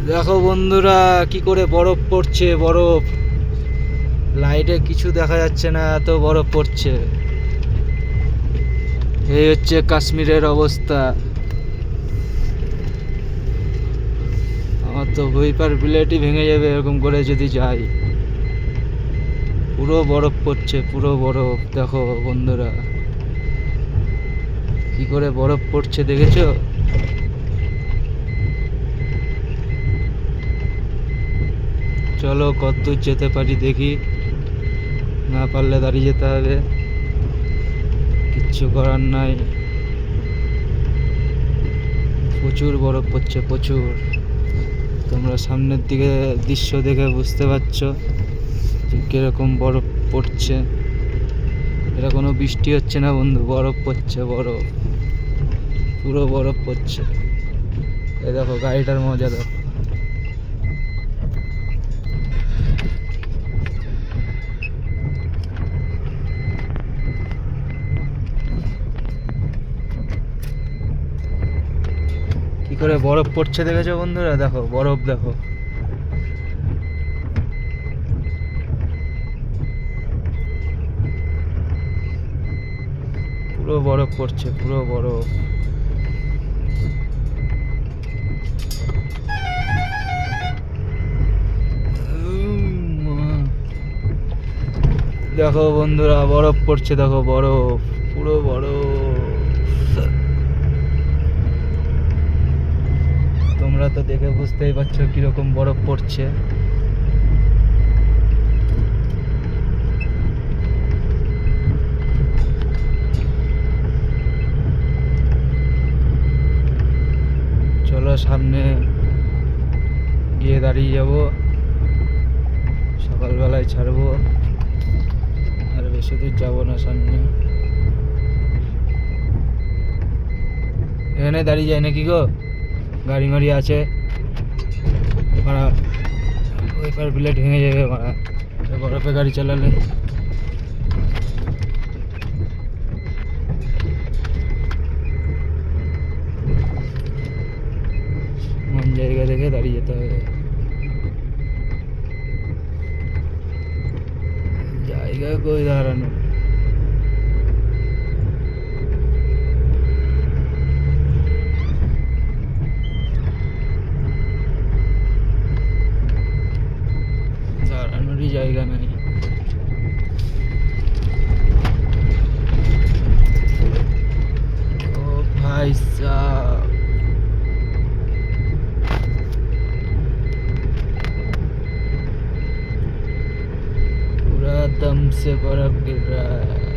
দেখো বন্ধুরা কি করে বরফ পড়ছে, বরফ লাইটে কিছু দেখা যাচ্ছে না, এত বরফ পড়ছে। এই হচ্ছে কাশ্মীরের অবস্থা। আমার তো হুইপার বিলেটই ভেঙে যাবে এরকম করে যদি যাই। পুরো বরফ পড়ছে, পুরো বরফ। দেখো বন্ধুরা কি করে বরফ পড়ছে, দেখেছো? চলো কতদূর যেতে পারি দেখি, না পারলে দাঁড়িয়ে যেতে হবে, কিচ্ছু করার নাই। প্রচুর বরফ পড়ছে, প্রচুর। তোমরা সামনের দিকে দৃশ্য দেখে বুঝতে পারছো যে কিরকম বরফ পড়ছে। এটা কোনো বৃষ্টি হচ্ছে না বন্ধু, বরফ পড়ছে, বরফ, পুরো বরফ পড়ছে। এই দেখো গাড়িটার মজা দেখো। কি করে বরফ পড়ছে দেখেছো বন্ধুরা? দেখো বরফ, দেখো। পুরো বরফ পড়ছে, পুরো বরফ। দেখো বন্ধুরা বরফ পড়ছে, দেখো বরফ, পুরো বরফ। তোমরা তো দেখে বুঝতেই পারছো কিরকম বরফ পড়ছে। চলো সামনে গিয়ে দাঁড়িয়ে যাবো, সকালবেলায় ছাড়বো, আর বেশি দূর যাবো না। সামনে এখানে দাঁড়িয়ে যায় নাকি গো? গাড়ি মাড়ি আছে মারা, ওইপার বিলেট ভেঙে যাবে মারা বরফে গাড়ি চালালে। এমন জায়গা দেখে দাঁড়িয়ে যেতে হবে। জায়গা কই দাঁড়ানো? দাঁড়ানোরই জায়গা নাই। ও ভাই সাব, पूरा दम से बर्फ गिर रहा है।